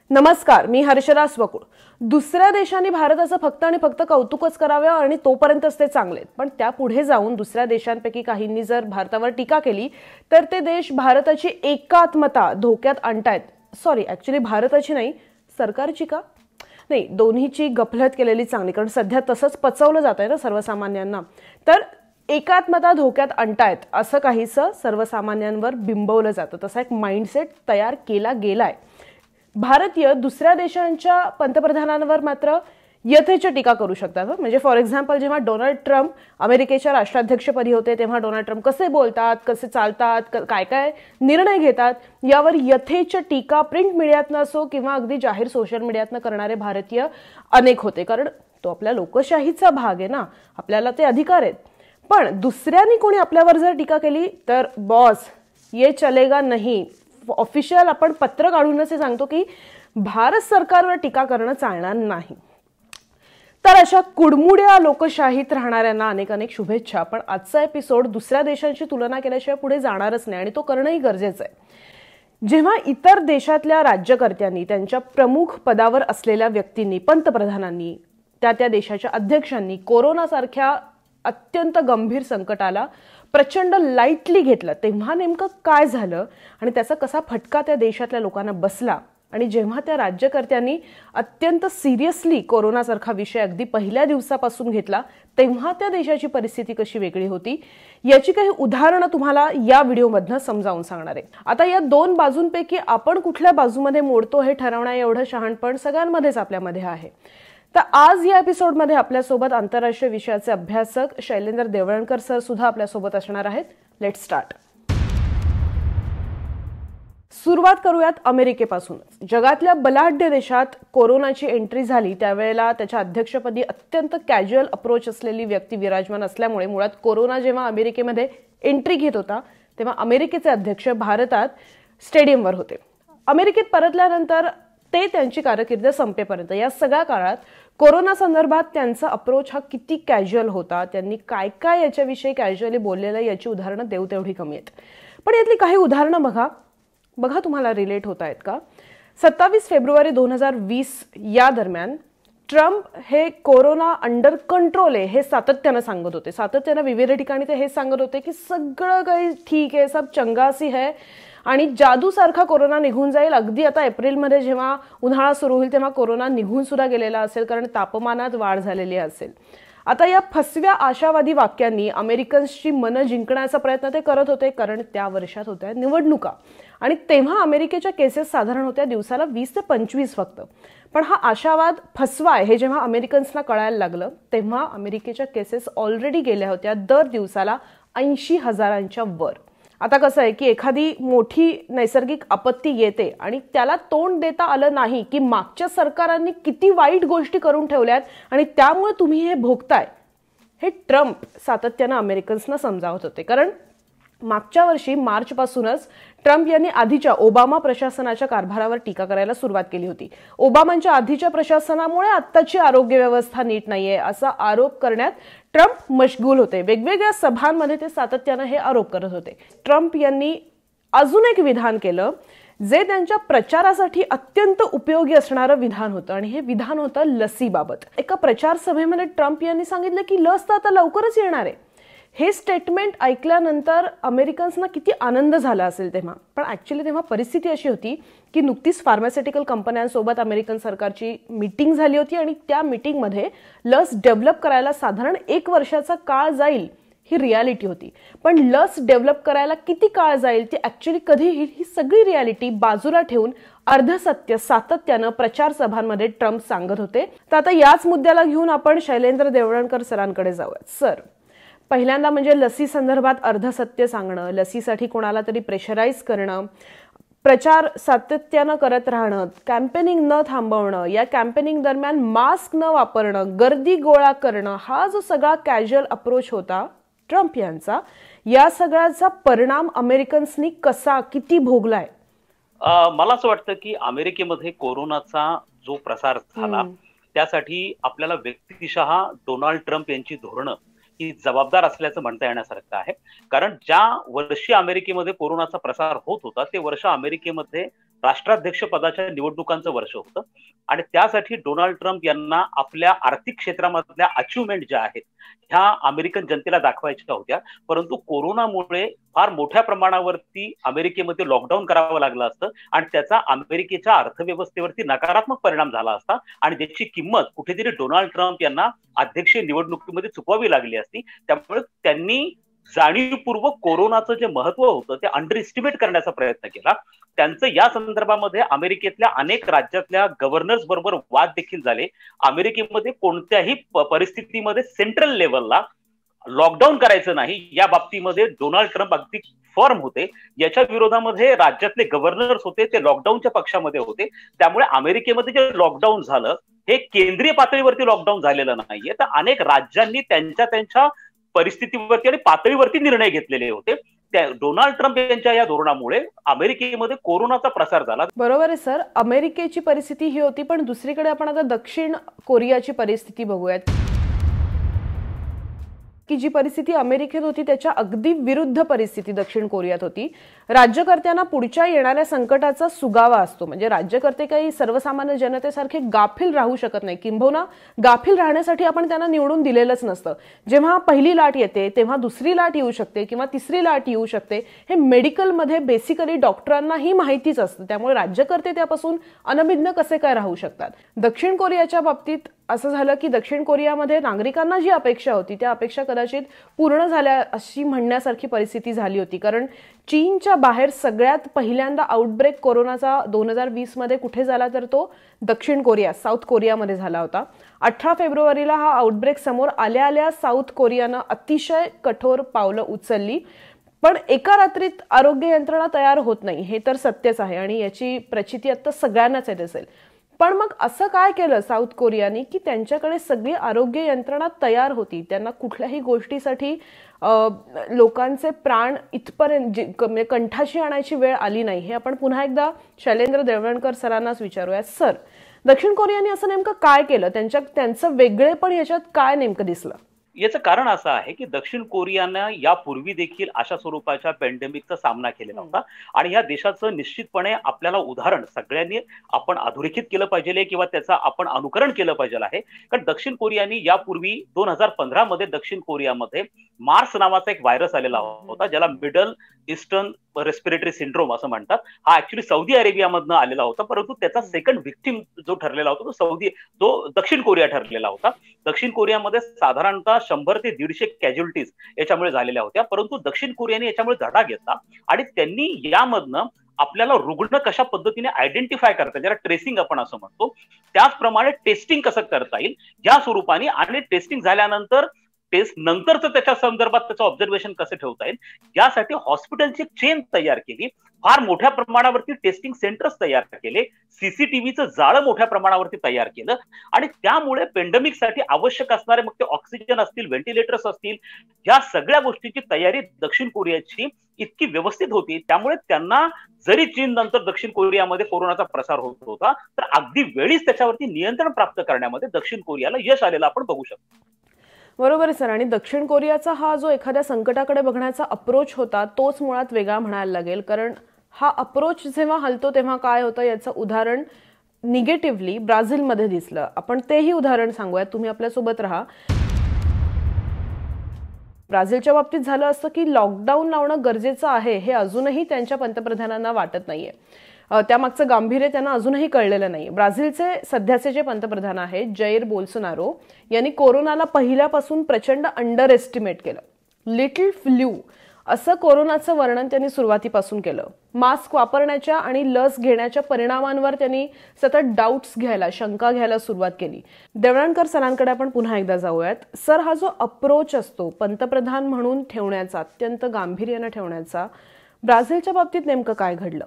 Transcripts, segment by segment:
नमस्कार, मी हर्षदा स्वकुळ. दुसऱ्या देशांनी भारताचं फक्त आणि फक्त कौतुकच करावे आणि तोपर्यंतच ते चांगले. पण त्यापुढे जाऊन दुसऱ्या देशांपैकी काहींनी जर भारतावर टीका केली तर ते देश भारताची एकात्मता धोक्यात आणतायत. सॉरी, ऍक्च्युली भारताची नाही, सरकारची का नाही, दोन्हीची गफलत केलेली चांगली. कारण सध्या तसंच पचवलं जात आहे ना सर्वसामान्यांना. तर एकात्मता धोक्यात आणतायत असं काहीसं सर्वसामान्यांवर बिंबवलं जातं. तसा एक माइंडसेट तयार केला गेलाय. भारतीय दुसऱ्या देशांच्या पंतप्रधानांवर मात्र यथेच टीका करू शकतात. म्हणजे फॉर एक्झाम्पल, जेव्हा डोनाल्ड ट्रम्प अमेरिकेच्या राष्ट्राध्यक्षपदी होते तेव्हा डोनाल्ड ट्रम्प कसे बोलतात, कसे चालतात, काय काय निर्णय घेतात यावर यथेच टीका प्रिंट मीडियातनं असो किंवा अगदी जाहीर सोशल मीडियातनं करणारे भारतीय अनेक होते. कारण तो आपल्या लोकशाहीचा भाग आहे ना, आपल्याला ते अधिकार आहेत. पण दुसऱ्यांनी कोणी आपल्यावर जर टीका केली तर बॉस ये चलेगा नाही. ऑफिशियल आपण पत्र काढूनच हे सांगतो की भारत सरकारवर टीका करणं चालणार नाही. तर अशा कुडमुड्या लोकशाहीत राहणाऱ्यांना अनेक अनेक शुभेच्छा. पण आजचा एपिसोड दुसऱ्या देशांची तुलना केल्याशिवाय पुढे जाणारच नाही आणि तो करणंही गरजेचं आहे. जेव्हा इतर देशातल्या राज्यकर्त्यांनी, त्यांच्या प्रमुख पदावर असलेल्या व्यक्तींनी, पंतप्रधानांनी, त्या देशाच्या अध्यक्षांनी कोरोनासारख्या अत्यंत गंभीर संकटाला प्रचंड लाईटली घेतलं, तेव्हा नेमकं काय झालं आणि त्याचा कसा फटका त्या देशातल्या लोकांना बसला, आणि जेव्हा त्या राज्यकर्त्यांनी अत्यंत सिरियसली कोरोनासारखा विषय अगदी पहिल्या दिवसापासून घेतला तेव्हा त्या देशाची परिस्थिती कशी वेगळी होती, याची काही उदाहरणं तुम्हाला या व्हिडिओमधनं समजावून सांगणार आहे. आता या दोन बाजूंपैकी आपण कुठल्या बाजूमध्ये मोडतो हे ठरवण्या एवढं शहाणपण सगळ्यांमध्येच आपल्यामध्ये आहे. तर आज या एपिसोडमध्ये आपल्यासोबत आंतरराष्ट्रीय विषयाचे अभ्यासक शैलेंद्र देवळणकर सर सुद्धा आपल्यासोबत असणार आहेत. Let's start. सुरुवात करूयात अमेरिकेपासूनच. जगातल्या बलाढ्य देशात कोरोनाची एंट्री झाली त्यावेळेला त्याच्या अध्यक्षपदी अत्यंत कॅज्युअल अप्रोच असलेली व्यक्ती विराजमान असल्यामुळे मुळात कोरोना जेव्हा अमेरिकेमध्ये एंट्री घेत होता तेव्हा अमेरिकेचे अध्यक्ष भारतात स्टेडियमवर होते. अमेरिकेत परतल्यानंतर ते त्यांची कारकीर्द संपेपर्यंत या सगळ्या काळात कोरोना संदर्भात त्यांचा अप्रोच हा किती कॅज्युअल होता, त्यांनी काय काय याच्याविषयी कॅज्युअली बोललेलं याची उदाहरणं देऊ तेवढी कमी आहेत. पण यातली काही उदाहरणं बघा तुम्हाला रिलेट होत आहेत का. 27 फेब्रुवारी 2020 या दरम्यान ट्रम्प हे कोरोना अंडर कंट्रोल आहे हे सातत्यानं सांगत होते. सातत्यानं विविध ठिकाणी ते हे सांगत होते की सगळं काही ठीक आहे, सब चंगासी है आणि जादूसारखा कोरोना निघून जाईल. अगदी आता एप्रिलमध्ये जेव्हा उन्हाळा सुरू होईल तेव्हा कोरोना निघून सुद्धा गेलेला असेल, कारण तापमानात वाढ झालेली असेल. आता या फसव्या आशावादी वाक्यांनी अमेरिकन्सची मनं जिंकण्याचा प्रयत्न ते करत होते, कारण त्या वर्षात होत्या निवडणुका आणि तेव्हा अमेरिकेच्या केसेस साधारण होत्या दिवसाला 20 ते 25 फक्त. पण हा आशावाद फसवा आहे हे जेव्हा अमेरिकन्सना कळायला लागलं तेव्हा अमेरिकेच्या केसेस ऑलरेडी गेल्या होत्या दर दिवसाला 80,000च्या वर. आता कसं आहे की एखादी मोठी नैसर्गिक आपत्ती येते आणि त्याला तोंड देता आलं नाही की मागच्या सरकारांनी किती वाईट गोष्टी करून ठेवल्यात आणि त्यामुळे तुम्ही हे भोगताय, हे ट्रम्प सातत्यानं अमेरिकन्सना समजावत होते. कारण मागच्या वर्षी मार्चपासूनच ट्रम्प यांनी आधीच्या ओबामा प्रशासनाच्या कारभारावर टीका करायला सुरुवात केली होती. ओबामांच्या आधीच्या प्रशासनामुळे आत्ताची आरोग्य व्यवस्था नीट नाहीये असा आरोप करण्यात ट्रम्प मशगूल होते. वेगवेगळ्या सभांमध्ये ते सातत्यानं हे आरोप करत होते. ट्रम्प यांनी अजून एक विधान केलं जे त्यांच्या प्रचारासाठी अत्यंत उपयोगी असणारं विधान होतं आणि हे विधान होतं लसीबाबत. एका प्रचार सभेमध्ये ट्रम्प यांनी सांगितलं की लस तर आता लवकरच येणार आहे. हे स्टेटमेंट ऐकल्यानंतर अमेरिकन्सना किती आनंद झाला असेल तेव्हा. पण ऍक्च्युली तेव्हा परिस्थिती अशी होती की नुकतीच फार्मास्युटिकल कंपन्यांसोबत अमेरिकन सरकारची मीटिंग झाली होती आणि त्या मीटिंगमध्ये लस डेव्हलप करायला साधारण 1 वर्षाचा काळ जाईल ही रियालिटी होती. पण लस डेव्हलप करायला किती काळ जाईल ती ऍक्च्युली कधी ही सगळी रियालिटी बाजूला ठेवून अर्धसत्य सातत्यानं प्रचार सभांमध्ये ट्रम्प सांगत होते. तर आता याच मुद्द्याला घेऊन आपण शैलेंद्र देवळणकर सरांकडे जाऊयात. सर, पहिल्यांदा म्हणजे लसी संदर्भात अर्धसत्य सांगणं, लसीसाठी कोणाला तरी प्रेशराईज करणं, प्रचार सातत्यानं करत राहणं, कॅम्पेनिंग न थांबवणं, या कॅम्पेनिंग दरम्यान मास्क न वापरणं, गर्दी गोळा करणं, हा जो सगळा कॅज्युअल अप्रोच होता ट्रम्प यांचा, या सगळ्याचा परिणाम अमेरिकन्सनी कसा किती भोगलाय? मला असं वाटतं की अमेरिकेमध्ये कोरोनाचा जो प्रसार झाला त्यासाठी आपल्याला व्यक्तिशः डोनाल्ड ट्रम्प यांची धोरणं ही जबाबदार असल्याचं म्हणता येण्यासारखं आहे. कारण ज्या वर्षी अमेरिकेमध्ये कोरोनाचा प्रसार होत होता ते वर्ष अमेरिकेमध्ये राष्ट्राध्यक्ष पदाच्या निवडणुकांचं वर्ष होतं आणि त्यासाठी डोनाल्ड ट्रम्प यांना आपल्या आर्थिक क्षेत्रामधल्या अचिव्हमेंट ज्या आहेत ह्या अमेरिकन जनतेला दाखवायच्या होत्या. परंतु कोरोनामुळे फार मोठ्या प्रमाणावरती अमेरिकेमध्ये लॉकडाऊन करावं लागलं असतं आणि त्याचा अमेरिकेच्या अर्थव्यवस्थेवरती नकारात्मक परिणाम झाला असता आणि त्याची किंमत कुठेतरी डोनाल्ड ट्रम्प यांना अध्यक्षीय निवडणुकीमध्ये चुकवावी लागली असती. त्यामुळे त्यांनी जाणीवपूर्वक कोरोनाचं जे महत्व होतं ते अंडर एस्टिमेट करण्याचा प्रयत्न केला. त्यांचं या संदर्भामध्ये अमेरिकेतल्या अनेक राज्यातल्या गव्हर्नर्स बरोबर वाद देखील झाले. अमेरिकेमध्ये कोणत्याही परिस्थितीमध्ये सेंट्रल लेवलला लॉकडाऊन करायचं नाही या बाबतीमध्ये डोनाल्ड ट्रम्प अगदी फर्म होते. याच्या विरोधामध्ये राज्यातले गव्हर्नर्स होते ते लॉकडाऊनच्या पक्षामध्ये होते. त्यामुळे अमेरिकेमध्ये जे लॉकडाऊन झालं हे केंद्रीय पातळीवरती लॉकडाऊन झालेलं नाहीये, तर अनेक राज्यांनी त्यांच्या परिस्थितीवरती आणि पातळीवरती निर्णय घेतलेले होते. त्या डोनाल्ड ट्रम्प यांच्या या धोरणामुळे अमेरिकेमध्ये कोरोनाचा प्रसार झाला. बरोबर आहे सर, अमेरिकेची परिस्थिती ही होती. पण दुसरीकडे आपण आता दक्षिण कोरियाची परिस्थिती बघूयात की जी परिस्थिती अमेरिकेत होती त्याच्या अगदी विरुद्ध परिस्थिती दक्षिण कोरियात होती. राज्यकर्त्यांना पुढच्या येणाऱ्या संकटाचा सुगावा असतो. म्हणजे राज्यकर्ते काही सर्वसामान्य जनतेसारखे गाफील राहू शकत नाही, किंबहुना गाफील राहण्यासाठी आपण त्यांना निवडून दिलेलंच नसतं. जेव्हा पहिली लाट येते तेव्हा दुसरी लाट येऊ शकते किंवा तिसरी लाट येऊ शकते, हे मेडिकलमध्ये बेसिकली डॉक्टरांनाही माहितीच असतं. त्यामुळे राज्यकर्ते त्यापासून अनभिज्ञ कसे काय राहू शकतात. दक्षिण कोरियाच्या बाबतीत असं झालं की दक्षिण कोरियामध्ये नागरिकांना जी अपेक्षा होती त्या अपेक्षा कदाचित पूर्ण झाल्या अशी म्हणण्यासारखी परिस्थिती झाली होती. कारण चीनच्या बाहेर सगळ्यात पहिल्यांदा आउटब्रेक कोरोनाचा 2020 मध्ये कुठे झाला तर तो दक्षिण कोरिया, साऊथ कोरियामध्ये झाला होता. 18 फेब्रुवारीला हा आउटब्रेक समोर आल्या साऊथ कोरियानं अतिशय कठोर पावलं उचलली. पण एका रात्रीत आरोग्य यंत्रणा तयार होत नाही हे तर सत्यच आहे आणि याची प्रचिती आता सगळ्यांनाच येत असेल. पण मग असं काय केलं साऊथ कोरियाने की त्यांच्याकडे सगळी आरोग्य यंत्रणा तयार होती. त्यांना कुठल्याही गोष्टीसाठी लोकांचे प्राण इथपर्यंत कंठाशी आणायची वेळ आली नाही. हे आपण पुन्हा एकदा शैलेंद्र देवळणकर सरांनाच विचारूया. सर, दक्षिण कोरियाने असं नेमकं काय केलं, त्यांचं वेगळेपण याच्यात काय नेमकं दिसलं? याचं कारण असं आहे की दक्षिण कोरियानं यापूर्वी देखील अशा स्वरूपाच्या पॅन्डेमिकचा सामना केलेला होता आणि या देशाचं निश्चितपणे आपल्याला उदाहरण सगळ्यांनी आपण अधोरेखित केलं पाहिजे किंवा त्याचं आपण अनुकरण केलं पाहिजे आहे. कारण दक्षिण कोरियाने यापूर्वी 2015 मध्ये दक्षिण कोरियामध्ये मार्स नावाचा एक व्हायरस आलेला होता ज्याला मिडल ईस्टर्न रेस्पिरेटरी सिंड्रोम असं म्हणतात. हा ऍक्च्युली सौदी अरेबियामधनं आलेला होता, परंतु त्याचा सेकंड व्हिक्टिम जो ठरलेला होता तो दक्षिण कोरिया ठरलेला होता. दक्षिण कोरियामध्ये साधारणतः 100 ते 150 कॅज्युअलिटीज याच्यामुळे झालेल्या होत्या. परंतु दक्षिण कोरियाने याच्यामुळे धडा घेतला आणि त्यांनी यामधनं आपल्याला रुग्ण कशा पद्धतीने आयडेंटिफाय करता, ज्याला ट्रेसिंग आपण असं म्हणतो, त्याचप्रमाणे टेस्टिंग कसं करता येईल या स्वरूपाने आणि टेस्टिंग झाल्यानंतर टेस्ट नंतरचं त्याच्या संदर्भात त्याचं ऑब्झर्वेशन कसं ठेवता येईल यासाठी हॉस्पिटलची चेन तयार केली. फार मोठ्या प्रमाणावरती टेस्टिंग सेंटर्स तयार केले. सीसीटीव्हीचं जाळं मोठ्या प्रमाणावरती तयार केलं आणि त्यामुळे पेंडेमिकसाठी आवश्यक असणारे मग ते ऑक्सिजन असतील, व्हेंटिलेटर्स असतील, या सगळ्या गोष्टींची तयारी दक्षिण कोरियाची इतकी व्यवस्थित होती. त्यामुळे त्यांना जरी चीन नंतर दक्षिण कोरियामध्ये कोरोनाचा प्रसार होत होता तर अगदी वेळीच त्याच्यावरती नियंत्रण प्राप्त करण्यामध्ये दक्षिण कोरियाला यश आलेलं आपण बघू शकतो. बरोबर आहे सर. आणि दक्षिण कोरियाचा हा जो एखाद्या संकटाकडे बघण्याचा अप्रोच होता तोच मुळात वेगळा म्हणायला लागेल. कारण हा अप्रोच जेव्हा हलतो तेव्हा काय होतं याचं उदाहरण निगेटिव्हली ब्राझीलमध्ये दिसलं. आपण तेही उदाहरण सांगूयात, तुम्ही आपल्यासोबत राहा. ब्राझीलच्या बाबतीत झालं असतं की लॉकडाऊन लावणं गरजेचं आहे हे अजूनही त्यांच्या पंतप्रधानांना वाटत नाहीये. त्यामागचं गांभीर्य त्यांना अजूनही कळलेलं नाही. ब्राझीलचे सध्याचे जे पंतप्रधान आहेत जैर बोल्सोनारो यांनी कोरोनाला पहिल्यापासून प्रचंड अंडर एस्टिमेट केलं. लिटिल फ्लू असं कोरोनाचं वर्णन त्यांनी सुरुवातीपासून केलं. मास्क वापरण्याच्या आणि लस घेण्याच्या परिणामांवर त्यांनी सतत डाऊट्स घ्यायला, शंका घ्यायला सुरुवात केली. देवळणकर सरांकडे आपण पुन्हा एकदा जाऊयात. सर, हा जो अप्रोच असतो पंतप्रधान म्हणून ठेवण्याचा, अत्यंत गांभीर्यानं ठेवण्याचा, ब्राझीलच्या बाबतीत नेमकं काय घडलं?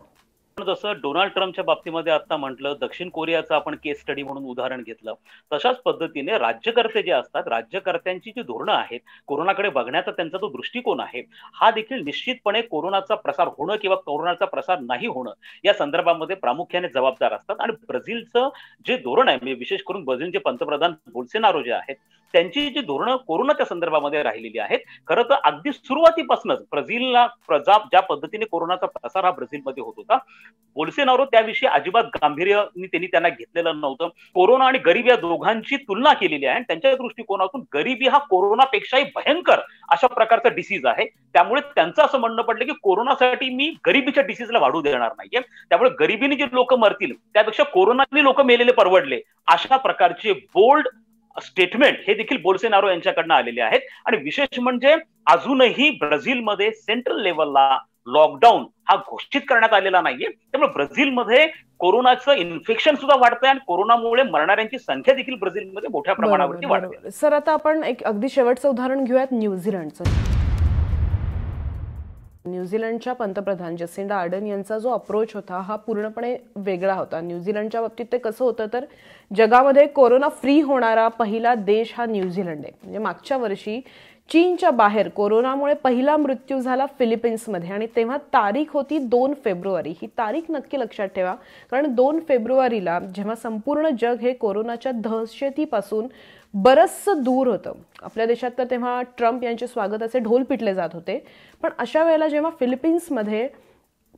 जसं डोनाल्ड ट्रम्पच्या बाबतीमध्ये आता म्हटलं, दक्षिण कोरियाचं आपण केस स्टडी म्हणून उदाहरण घेतलं, तशाच पद्धतीने राज्यकर्ते जे असतात, राज्यकर्त्यांची जी धोरणं आहेत, कोरोनाकडे बघण्याचा त्यांचा जो दृष्टिकोन आहे, हा देखील निश्चितपणे कोरोनाचा प्रसार होणं किंवा कोरोनाचा प्रसार नाही होणं या संदर्भामध्ये प्रामुख्याने जबाबदार असतात. आणि ब्राझीलचं जे धोरण आहे, म्हणजे विशेष करून ब्राझीलचे पंतप्रधान बोल्सोनारो जे आहेत त्यांची जी धोरणं कोरोनाच्या संदर्भामध्ये राहिलेली आहेत, खरं तर अगदी सुरुवातीपासूनच ब्राझीलला ज्या पद्धतीने कोरोनाचा प्रसार हा ब्राझीलमध्ये होत होता बोल्सेनारो त्याविषयी अजिबात गांभीर्याने त्यांना घेतलेलं नव्हतं. कोरोना आणि गरीबी या दोघांची तुलना केलेली आहे आणि त्यांच्या दृष्टिकोनातून गरीबी हा कोरोनापेक्षाही भयंकर अशा प्रकारचा डिसीज आहे. त्यामुळे त्यांचं असं म्हणणं पडलं की कोरोनासाठी मी गरिबीच्या डिसीजला वाढू देणार नाहीये. त्यामुळे गरिबीने जे लोक मरतील त्यापेक्षा कोरोनाने लोक मेलेले परवडले, अशा प्रकारचे बोल्ड स्टेटमेंट हे देखील बोल्सेनारो यांच्याकडनं आलेले आहेत. आणि विशेष म्हणजे अजूनही ब्राझीलमध्ये सेंट्रल लेवलला लॉकडाऊन हा घोषित करण्यात आलेला नाहीये. त्यामुळे ब्राझीलमध्ये कोरोनाचं इन्फेक्शन सुद्धा वाढतंय आणि कोरोनामुळे मरणाऱ्यांची संख्या देखील ब्राझीलमध्ये मोठ्या प्रमाणावरती वाढते. सर, आता आपण एक अगदी शेवटचं उदाहरण घेऊयात न्यूझीलंडचं. न्यूझीलंडच्या पंतप्रधान जसिंडा आर्डर्न यांचा जो अप्रोच होता हा पूर्णपणे वेगळा होता. न्यूझीलंडच्या बाबतीत ते कसं होतं तर जगामध्ये कोरोना फ्री होणारा पहिला देश हा न्यूझीलंड आहे. म्हणजे मागच्या वर्षी चीनच्या बाहेर कोरोनामुळे पहिला मृत्यू झाला फिलिपिन्समध्ये आणि तेव्हा तारीख होती 2 फेब्रुवारी. ही तारीख नक्की लक्षात ठेवा, कारण 2 फेब्रुवारीला जेव्हा संपूर्ण जग हे कोरोनाच्या दहशतीपासून बरंचसं दूर होतं. आपल्या देशात तर तेव्हा ट्रम्प यांचे स्वागताचे ढोल पिटले जात होते. पण अशा वेळेला जेव्हा फिलिपिन्समध्ये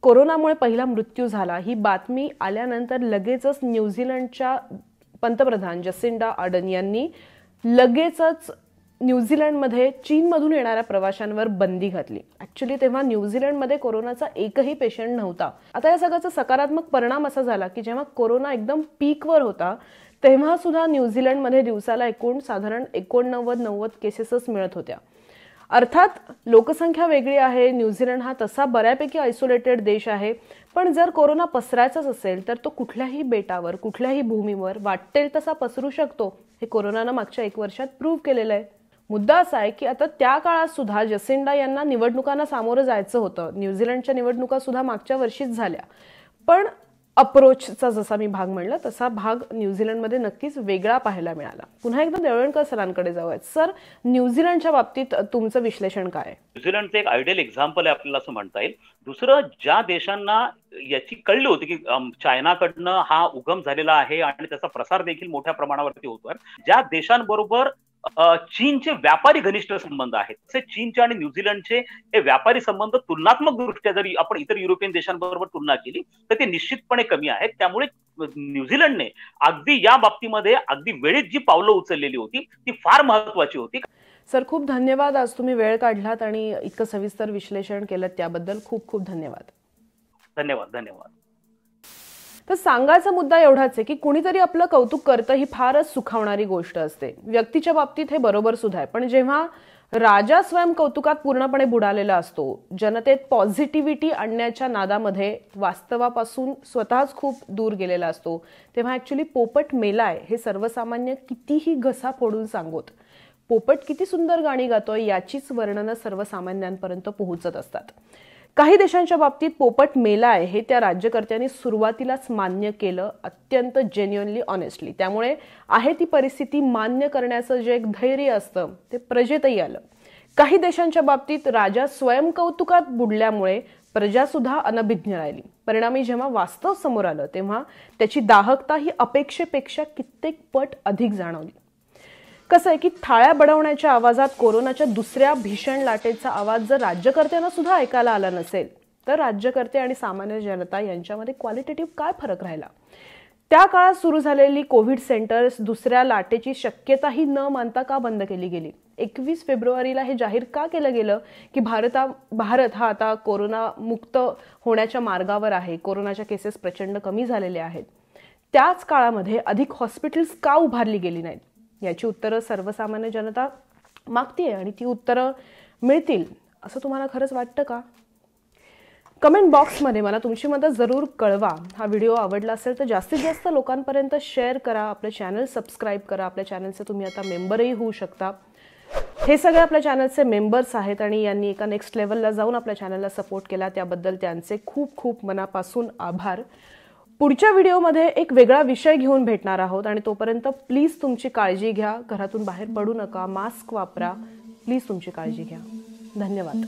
कोरोनामुळे पहिला मृत्यू झाला, ही बातमी आल्यानंतर लगेचच न्यूझीलंडच्या पंतप्रधान जसिंडा आर्डर्न यांनी लगेचच न्यूझीलंडमध्ये चीनमधून येणाऱ्या प्रवाशांवर बंदी घातली. ऍक्च्युली तेव्हा न्यूझीलंडमध्ये कोरोनाचा एकही पेशंट नव्हता. आता या सगळ्याचा सकारात्मक परिणाम असा झाला की जेव्हा कोरोना एकदम पीकवर होता तेव्हा सुद्धा न्यूझीलंडमध्ये दिवसाला साधारण 89-90 केसेसच मिळत होत्या. अर्थात लोकसंख्या वेगळी आहे, न्यूझीलंड हा तसा बऱ्यापैकी आयसोलेटेड देश आहे, पण जर कोरोना पसरायचाच असेल तर तो कुठल्याही बेटावर कुठल्याही भूमीवर वाटेल तसा पसरू शकतो. हे कोरोनानं मागच्या 1 वर्षात प्रूव्ह केलेलं आहे. मुद्दा असा आहे की आता त्या काळात सुद्धा जसिंडा यांना निवडणुकांना सामोरं जायचं होतं. न्यूझीलंडच्या निवडणुका सुद्धा मागच्या वर्षीच झाल्या, पण अप्रोचचा जसा मी भाग म्हणला तसा भाग न्यूझीलंडमध्ये नक्कीच वेगळा पाहायला मिळाला. पुन्हा एकदा देवळणकर सरांकडे जाऊयात. सर, न्यूझीलंडच्या बाबतीत तुमचं विश्लेषण काय? न्यूझीलंडचं एक आयडियल एक्झाम्पल आहे आपल्याला असं म्हणता येईल. दुसरं, ज्या देशांना याची कळली होती की चायनाकडनं हा उगम झालेला आहे आणि त्याचा प्रसार देखील मोठ्या प्रमाणावरती होतोय, ज्या देशांबरोबर चीनचे व्यापारी घनिष्ठ संबंध आहेत, तसे चीनचे आणि न्यूझीलंडचे हे व्यापारी संबंध तुलनात्मक दृष्ट्या जरी आपण इतर युरोपियन देशांबरोबर तुलना केली तर ते निश्चितपणे कमी आहेत. त्यामुळे न्यूझीलंडने अगदी या बाबतीमध्ये अगदी वेळेत जी पावलं उचललेली होती ती फार महत्वाची होती. सर, खूप धन्यवाद. आज तुम्ही वेळ काढलात आणि इतकं सविस्तर विश्लेषण केलं त्याबद्दल खूप खूप धन्यवाद. धन्यवाद. तर सांगायचा मुद्दा एवढाच आहे की कुणीतरी आपलं कौतुक करतं ही फारच सुखावणारी गोष्ट असते. व्यक्तीच्या बाबतीत हे बरोबर सुद्धा आहे, पण जेव्हा राजा स्वयं कौतुकात पूर्णपणे बुडालेला असतो, जनतेत पॉझिटिव्हिटी आणण्याच्या नादामध्ये वास्तवापासून स्वतःच खूप दूर गेलेला असतो, तेव्हा ऍक्च्युली पोपट मेलाय हे सर्वसामान्य कितीही घसा फोडून सांगोत, पोपट किती सुंदर गाणी गातोय याचीच वर्णनं सर्वसामान्यांपर्यंत पोहोचत असतात. काही देशांच्या बाबतीत पोपट मेलाय हे त्या राज्यकर्त्यांनी सुरुवातीलाच मान्य केलं, अत्यंत जेन्युइनली, ऑनेस्टली. त्यामुळे आहे ती परिस्थिती मान्य करण्याचं जे एक धैर्य असतं ते प्रजेतही आलं. काही देशांच्या बाबतीत राजा स्वयंकौतुकात बुडल्यामुळे प्रजा सुद्धा अनभिज्ञ राहिली. परिणामी जेव्हा वास्तव समोर आलं तेव्हा त्याची दाहकता ही अपेक्षेपेक्षा कित्येक पट अधिक जाणवली. कसं आहे की थाळ्या बडवण्याच्या आवाजात कोरोनाच्या दुसऱ्या भीषण लाटेचा आवाज जर राज्यकर्त्यांना सुद्धा ऐकायला आला नसेल तर राज्यकर्ते आणि सामान्य जनता यांच्यामध्ये क्वालिटेटिव्ह काय फरक राहिला? त्या काळात सुरू झालेली कोविड सेंटर्स दुसऱ्या लाटेची शक्यताही न मानता का बंद केली गेली? 21 फेब्रुवारीला हे जाहीर का केलं गेलं की भारत हा आता कोरोना मुक्त होण्याच्या मार्गावर आहे, कोरोनाच्या केसेस प्रचंड कमी झालेल्या आहेत? त्याच काळामध्ये अधिक हॉस्पिटल्स का उभारली गेली नाहीत? याची उत्तरं सर्वसामान्य जनता मागतीये आणि ती उत्तरं मिळतील असं तुम्हाला खरंच वाटतं का? कमेंट बॉक्समध्ये मला तुमची मतं जरूर कळवा. हा व्हिडिओ आवडला असेल तर जास्तीत जास्त लोकांपर्यंत शेअर करा, आपलं चॅनल सबस्क्राईब करा. आपल्या चॅनलचे तुम्ही आता मेंबरही होऊ शकता. हे सगळे आपल्या चॅनलचे मेंबर्स आहेत आणि यांनी एका नेक्स्ट लेवलला जाऊन आपल्या चॅनलला सपोर्ट केला, त्याबद्दल त्यांचे खूप खूप मनापासून आभार. पुढच्या व्हिडिओमध्ये एक वेगळा विषय घेऊन भेटणार आहोत आणि तोपर्यंत प्लीज तुमची काळजी घ्या. घरातून बाहेर पडू नका, मास्क वापरा. प्लीज तुमची काळजी घ्या. धन्यवाद.